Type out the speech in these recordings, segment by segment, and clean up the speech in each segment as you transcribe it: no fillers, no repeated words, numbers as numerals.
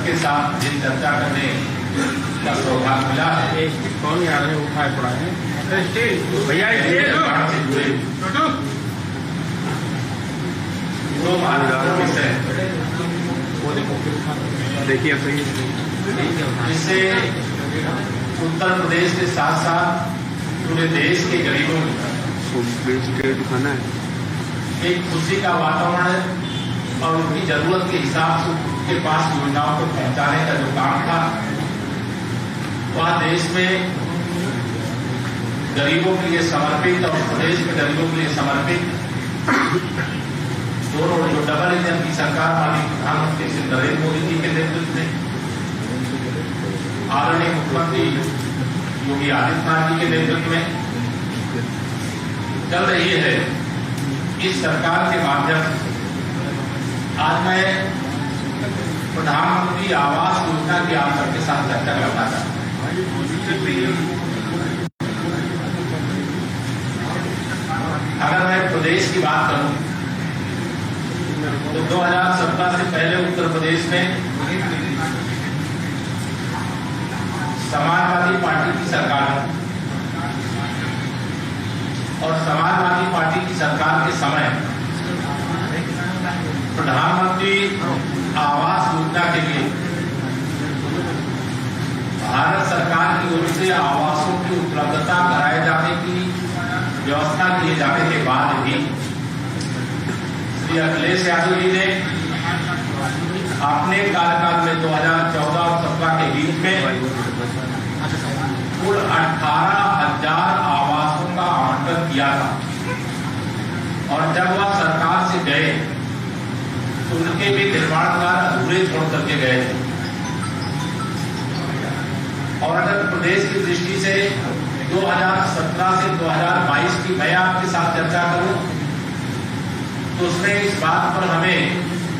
के साथ जिन चर्चा करने का सौभाग्य मिला है, कौन यार है उठाए पड़ा है भैया से जुड़े दो महत्वपूर्ण विषय देखिए सही जिससे उत्तर प्रदेश के साथ साथ पूरे देश के गरीबों खाना है एक खुशी का वातावरण है और उनकी जरूरत के हिसाब से उनके पास योजनाओं को पहुंचाने का जो काम था वह देश में गरीबों के लिए समर्पित और प्रदेश के गरीबों के लिए समर्पित दोनों जो डबल इंजन की सरकार माननीय प्रधानमंत्री श्री नरेंद्र मोदी जी के नेतृत्व में, आदरणीय मुख्यमंत्री योगी आदित्यनाथ जी के नेतृत्व में चल रही है, इस सरकार के माध्यम से आज मैं प्रधानमंत्री आवास योजना की आप सबके साथ चर्चा करना चाहता हूं। अगर मैं प्रदेश की बात करूं तो 2017 से पहले उत्तर प्रदेश में समाजवादी पार्टी की सरकार है और समाजवादी पार्टी की सरकार के समय प्रधानमंत्री आवास योजना के लिए भारत सरकार की ओर से आवासों की उपलब्धता कराए जाने की व्यवस्था किए जाने के बाद भी श्री अखिलेश यादव जी ने अपने कार्यकाल में 2014 और 17 के बीच में कुल 18,000 आवासों का आवंटन किया था और जब वह सरकार से गए तो उनके भी निर्माण कार्य अधूरे छोड़ करके गए थे। और अगर प्रदेश की दृष्टि से 2017 से 2022 की मैं आपके साथ चर्चा करूं तो उसमें इस बात पर हमें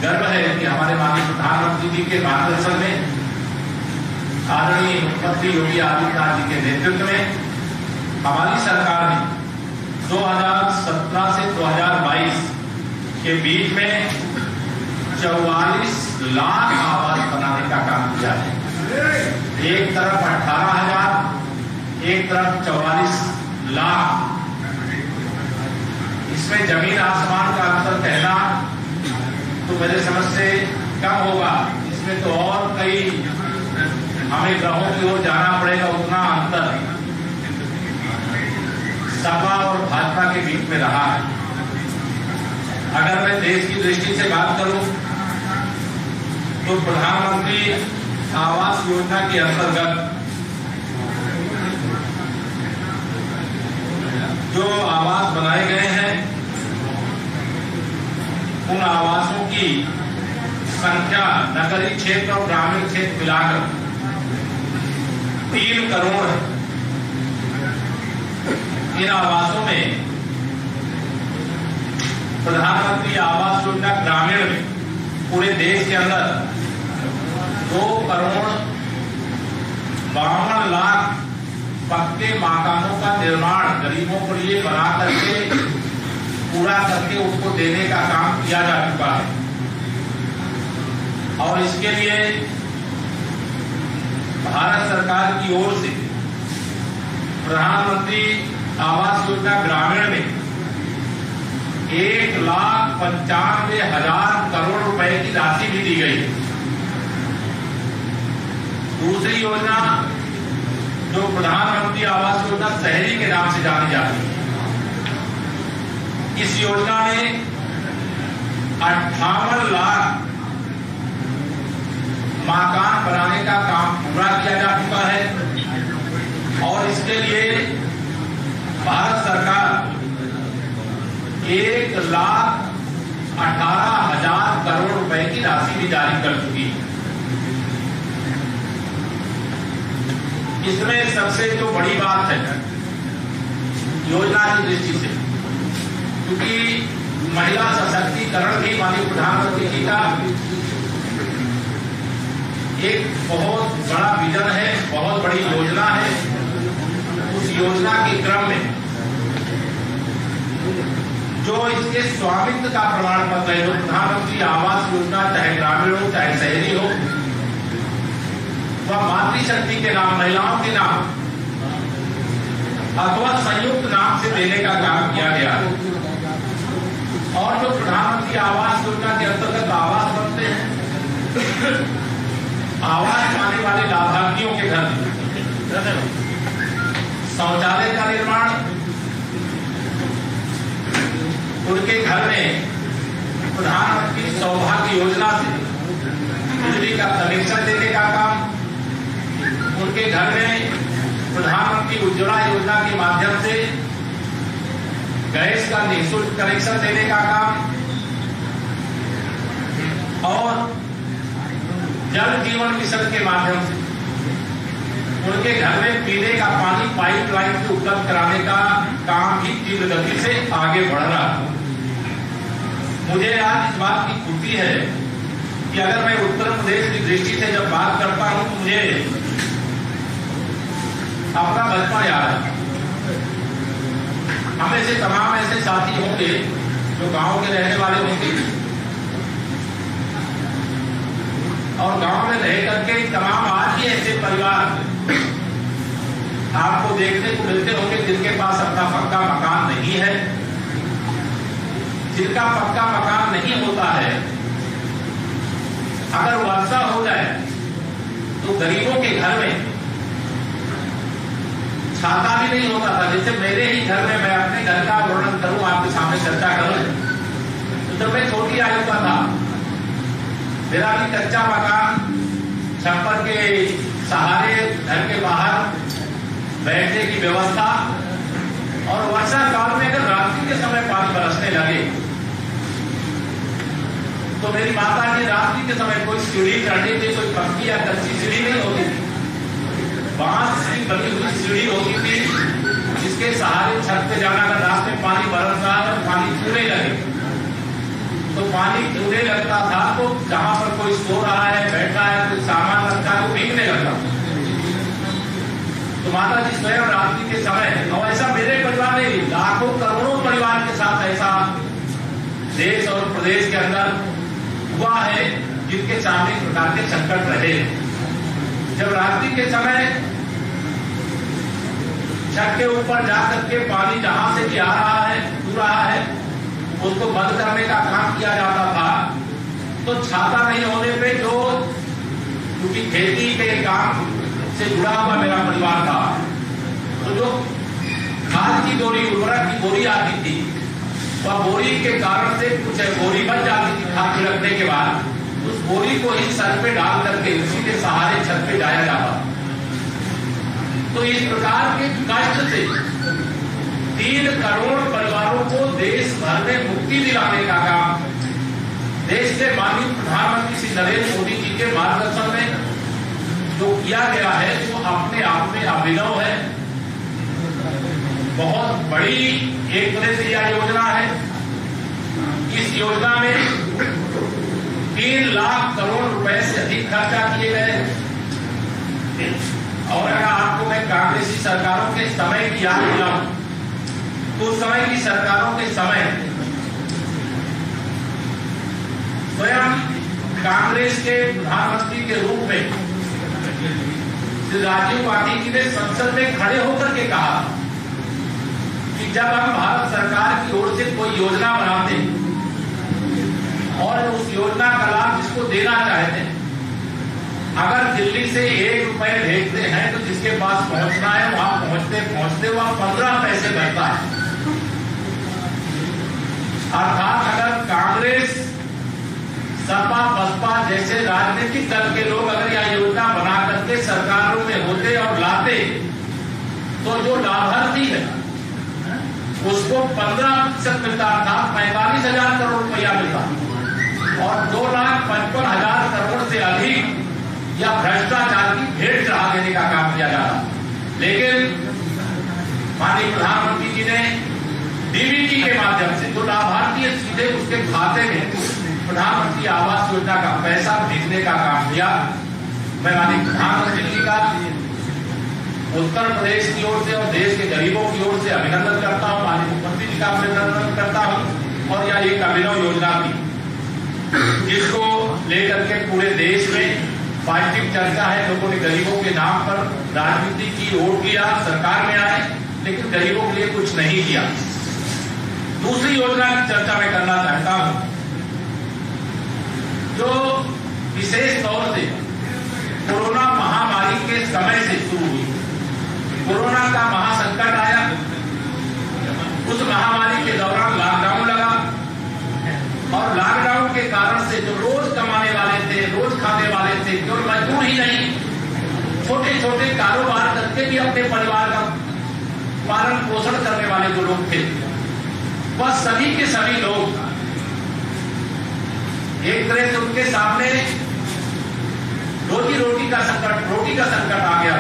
गर्व है कि हमारे माननीय प्रधानमंत्री जी के मार्गदर्शन में, आदरणीय मुख्यमंत्री योगी आदित्यनाथ जी के नेतृत्व में हमारी सरकार ने 2017 से 2022 के बीच में 44 लाख आवास बनाने का काम किया है। एक तरफ 18,000, एक तरफ 44 लाख। इसमें जमीन आसमान का अंतर कहना तो मेरे समझ से कम होगा, इसमें तो और कई हमें ग्रहों की ओर जाना पड़ेगा। उतना अंतर सपा और भाजपा के बीच में रहा है। अगर मैं देश की दृष्टि से बात करूं तो प्रधानमंत्री आवास योजना के अंतर्गत जो आवास बनाए गए हैं उन आवासों की संख्या नगरीय क्षेत्र और ग्रामीण क्षेत्र मिलाकर 3 करोड़ है। इन आवासों में प्रधानमंत्री आवास योजना ग्रामीण में पूरे देश के अंदर 2 करोड़ 52 लाख पक्के मकानों का निर्माण गरीबों के लिए बना करके पूरा करके उसको देने का काम किया जा चुका है। और इसके लिए भारत सरकार की ओर से प्रधानमंत्री आवास योजना ग्रामीण में 1,95,000 करोड़ रुपए की राशि भी दी गई है। दूसरी योजना जो प्रधानमंत्री आवास योजना शहरी के नाम से जानी जाती है, इस योजना में 58 लाख मकान बनाने का काम पूरा किया जा चुका है और इसके लिए भारत सरकार 1,18,000 करोड़ रुपए की राशि भी जारी कर चुकी है। इसमें सबसे जो बड़ी बात है योजना की दृष्टि से, क्योंकि महिला सशक्तिकरण भी माननीय प्रधानमंत्री जी का एक बहुत बड़ा विजन है, बहुत बड़ी योजना है। उस योजना के क्रम में जो इसके स्वामित्व का प्रमाण पत्र है, जो प्रधानमंत्री आवास योजना चाहे ग्रामीण हो चाहे शहरी हो, शक्ति के नाम, महिलाओं के नाम अथवा संयुक्त नाम से देने का काम किया गया। और जो प्रधानमंत्री आवास योजना के अंतर्गत आवास बनते हैं, आवास पाने वाले लाभार्थियों के घर शौचालय का निर्माण, उनके घर में प्रधानमंत्री सौभाग्य योजना से बिजली का कनेक्शन देने का काम, उनके घर में प्रधानमंत्री उज्ज्वला योजना के माध्यम से गैस का निःशुल्क कनेक्शन देने का काम और जल जीवन मिशन के माध्यम से उनके घर में पीने का पानी पाइपलाइन से उपलब्ध कराने का काम भी तीव्र गति से आगे बढ़ रहा है। मुझे आज इस बात की खुशी है कि अगर मैं उत्तर प्रदेश की दृष्टि से जब बात करता हूं तो मुझे अपना बचपन याद है। हमें से तमाम ऐसे साथी होंगे जो गांव के रहने वाले होंगे और गांव में रह करके तमाम आज भी ऐसे परिवार आपको देखने को मिलते होंगे जिनके पास अपना पक्का मकान नहीं है। जिनका पक्का मकान नहीं होता है, अगर वर्षा हो जाए तो गरीबों के घर में छाता भी नहीं होता था। जैसे मेरे ही घर में, मैं अपने घर का वर्णन करूं, आपके सामने चर्चा करूं, तो जब मैं छोटी आयु का था, मेरा भी कच्चा मकान, छप्पर के सहारे घर के बाहर बैठने की व्यवस्था, और वर्षा काल में अगर रात्रि के समय पानी बरसने लगे तो मेरी माता जी रात्रि के समय कोई सीढ़ी चढ़ने के, कोई पक्की या कच्ची सीढ़ी नहीं होती थी, बांस से बनी हुई सीढ़ी होती थी जिसके सहारे छत पे जाना। अगर रात में पानी बरस रहा है, पानी छूने लगे तो पानी छूने लगता था, तो जहां पर कोई सो रहा है, बैठा है, कोई सामान रखा है, वो भीगने लगता। तो माता जी स्वयं रात्रि के समय, और ऐसा मेरे परिवार में लाखों करोड़ों परिवार के साथ ऐसा देश और प्रदेश के अंदर हुआ है जिनके सामने इस प्रकार के संकट रहे। जब रात्रि के समय छत के ऊपर जाकर के पानी जहां से भी आ रहा है, छू रहा है, उसको बंद करने का काम किया जाता था, तो छाता नहीं होने पे जो, क्योंकि खेती के काम से जुड़ा हुआ मेरा परिवार था, तो जो खाद की बोरी, उर्वरक की बोरी आती थी, वह बोरी के कारण से कुछ बोरी बच जाती थी खाद छिड़कने के बाद, उस बोरी को ही सर पे डाल करके उसी के सहारे छत पे जाया जाता। तो इस प्रकार के कष्ट से 3 करोड़ परिवारों को देश भर में मुक्ति दिलाने का काम देश के माननीय प्रधानमंत्री श्री नरेंद्र मोदी जी के मार्गदर्शन में जो किया गया है, वो अपने आप में अभिनव है। बहुत बड़ी एक तरह से यह योजना है। इस योजना में 3 लाख करोड़ रुपए से अधिक खर्चा किए गए। और अगर आपको मैं कांग्रेसी सरकारों के समय की याद दिलाऊं, तो उस समय की सरकारों के समय स्वयं कांग्रेस के प्रधानमंत्री के रूप में श्री राजीव गांधी जी ने संसद में खड़े होकर के कहा कि जब हम भारत सरकार की ओर से कोई योजना बनाते हैं और उस योजना का लाभ जिसको देना चाहते हैं, अगर दिल्ली से 1 रुपए भेजते हैं तो जिसके पास पहुंचना है वहां पहुंचते पहुंचते वह 15 पैसे भरता है। अर्थात अगर कांग्रेस, सपा, बसपा जैसे राजनीतिक दल के लोग अगर यह योजना बना करके सरकारों में होते और लाते, तो जो लाभार्थी है उसको 15% मिलता था, 45,000 करोड़ रुपया मिलता, और 2,55,000 करोड़ से अधिक या भ्रष्टाचार की भेंट चढ़ा देने का काम किया जा रहा। लेकिन माननीय प्रधानमंत्री जी ने डीबीटी के माध्यम से जो लाभार्थी है सीधे उसके खाते में प्रधानमंत्री आवास योजना का पैसा भेजने का काम किया। मैं माननीय प्रधानमंत्री जी का उत्तर प्रदेश की ओर से और देश के गरीबों की ओर से अभिनंदन करता हूं, माननीय मुख्यमंत्री जी का अभिनंदन करता हूं। और यह एक अभिनव योजना थी जिसको लेकर के पूरे देश में पॉजिटिव चर्चा है, लोगों ने गरीबों के नाम पर राजनीति की, वोट किया, सरकार में आए, लेकिन गरीबों के लिए कुछ नहीं किया। दूसरी योजना की चर्चा मैं करना चाहता हूं, जो विशेष तौर से कोरोना महामारी के समय से शुरू हुई। कोरोना का महासंकट आया, उस महामारी के दौरान लॉकडाउन लगा और लॉकडाउन के कारण से जो रोज कमाने वाले थे, रोज खाने वाले थे, जो मजदूर ही नहीं, छोटे छोटे कारोबार करके भी अपने परिवार का पालन पोषण करने वाले जो लोग थे, वह सभी के सभी लोग एक तरह से उनके सामने रोटी का संकट आ गया।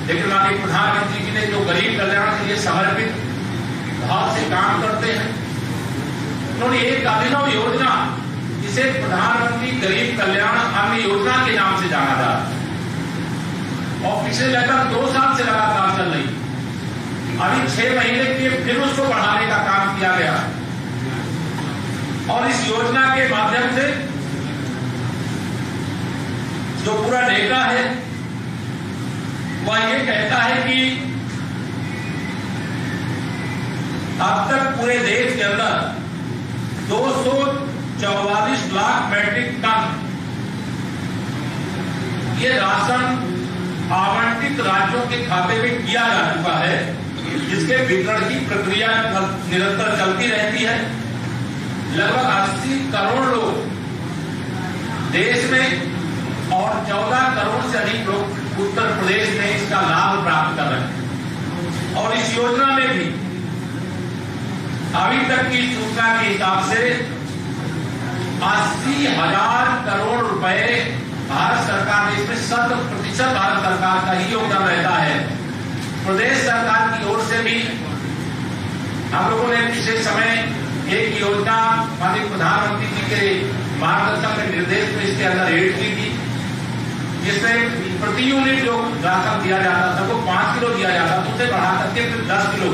लेकिन माननीय प्रधानमंत्री जी ने जो गरीब कल्याण के लिए समर्पित भाव से काम करते हैं, उन्होंने एक अभिनव योजना, जिसे प्रधानमंत्री गरीब कल्याण अन्न योजना के नाम से जाना जाता है और पिछले लगभग 2 साल से लगातार चल रही। अभी 6 महीने के लिए फिर उसको बढ़ाने का काम किया गया और इस योजना के माध्यम से जो पूरा डेटा है वह ये कहता है कि अब तक पूरे देश के अंदर 244 लाख मैट्रिक टन ये राशन आवंटित राज्यों के खाते में किया जा चुका है, जिसके वितरण की प्रक्रिया निरंतर चलती रहती है। लगभग 80 करोड़ लोग देश में और 14 करोड़ से अधिक लोग उत्तर प्रदेश में इसका लाभ प्राप्त कर रहे हैं। और इस योजना में भी अभी तक की सूचना के हिसाब से 80,000 करोड़ रुपए भारत सरकार ने, इसमें 100% भारत सरकार का ही योगदान रहता है। प्रदेश सरकार की ओर से भी हम लोगों ने पिछले समय एक योजना माननीय प्रधानमंत्री जी के मार्गदर्शन में, निर्देश में इसके अंदर एड की थी, जिसमें प्रति यूनिट जो राशन दिया जाता था वो 5 किलो दिया जाता था, उसे बढ़ा करके फिर 10 किलो।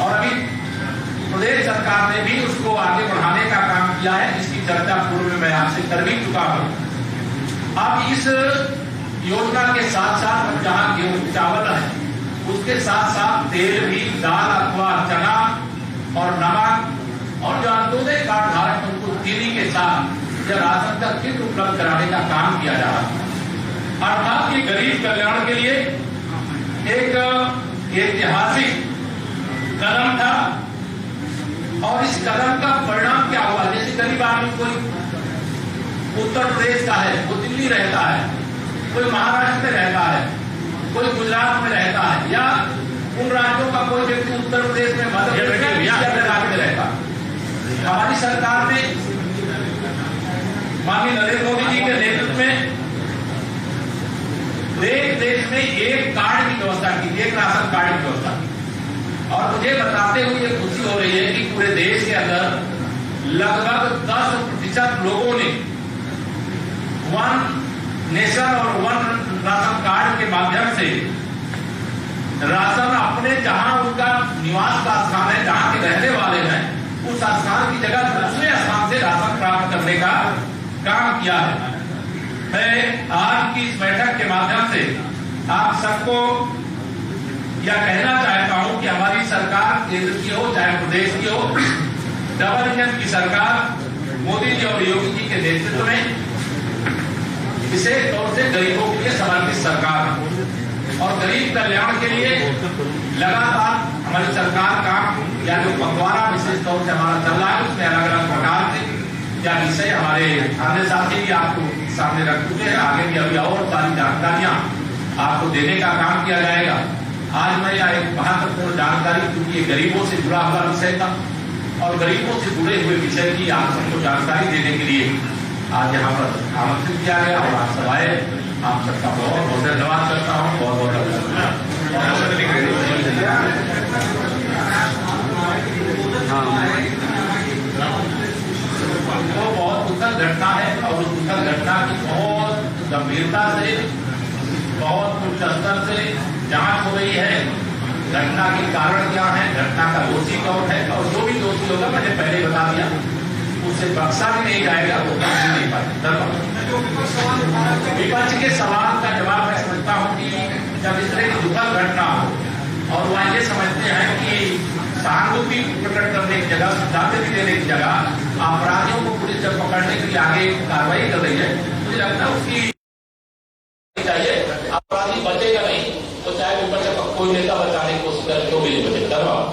और अभी प्रदेश सरकार ने भी उसको आगे बढ़ाने का काम किया है, इसकी चर्चा पूर्व में मैं आपसे कर भी चुका हूं। अब इस योजना के साथ साथ जहां गेहूं चावल है, उसके साथ साथ तेल भी, दाल अथवा चना और नमक, और जो अंत्योदय कार्ड धारक उनको चीनी के साथ यह राशन का किट उपलब्ध कराने का काम किया जा रहा है। अर्थात ये गरीब कल्याण के लिए एक ऐतिहासिक कदम था और इस कदम का परिणाम क्या हुआ? जैसे गरीब आदमी कोई उत्तर प्रदेश का है, वो दिल्ली रहता है, कोई महाराष्ट्र में रहता है, कोई गुजरात में रहता है, या उन राज्यों का कोई व्यक्ति उत्तर प्रदेश में, मध्य प्रदेश या गुजरात में रहता है। हमारी सरकार ने माननीय नरेंद्र मोदी जी के नेतृत्व में देश में एक कार्ड की व्यवस्था की, एक राशन कार्ड की व्यवस्था की। और मुझे बताते हुए ये खुशी हो रही है कि पूरे देश के अंदर लगभग 10% लोगों ने वन नेशन और वन राशन कार्ड के माध्यम से राशन अपने जहां उनका निवास का स्थान है, जहां के रहने वाले हैं, उस स्थान की जगह दूसरे स्थान से राशन प्राप्त करने का काम किया है। मैं आज की इस बैठक के माध्यम से आप सबको यह कहना चाहता हूं कि हमारी सरकार केंद्र की हो चाहे प्रदेश की हो, डबल इंजन की सरकार मोदी जी और योगी जी के नेतृत्व में विशेष तौर से गरीबों के लिए समर्पित सरकार है और गरीब कल्याण के लिए लगातार हमारी सरकार काम, या जो पखवाड़ा विशेष तौर से हमारा चल रहा है, उसमें अलग अलग प्रकार के या विषय हमारे अन्य साथी भी आपको सामने रख चुके हैं। आगे भी अभी और सारी जानकारियां आपको देने का काम किया जाएगा। आज मैं यह एक महत्वपूर्ण जानकारी, क्योंकि ये गरीबों से जुड़ा हुआ विषय था और गरीबों से जुड़े हुए विषय की आप सबको जानकारी देने के लिए आज यहाँ पर आमंत्रित किया गया और आप सब आए। आप सबका बहुत बहुत धन्यवाद करता हूँ। बहुत बहुत वो बहुत दुखद घटना है और उस दुखद घटना की बहुत गंभीरता से, बहुत उच्च स्तर से जांच हो रही है। घटना के कारण क्या है, घटना का दोषी कौन है, और जो भी दोषी होगा मैंने पहले बता दिया उसे बख्शा भी नहीं जाएगा, वो बख्श भी नहीं पाएगा। धन्यवाद। विपक्ष के सवाल का जवाब मैं समझता हूँ कि जब इस तरह की दुखद घटना हो और वह ये समझते हैं कि सहानुभूति प्रकट करने की जगह, श्रद्धांजलि देने की जगह अपराधियों को पुलिस जब पकड़ने के लिए आगे कार्रवाई कर रही है, मुझे लगता है उसकी चाहिए। अपराधी बचेगा नहीं तो चाहे विपक्ष का कोई नेता बचाने की कोशिश करे तो भी नहीं बचेगा। धन्यवाद।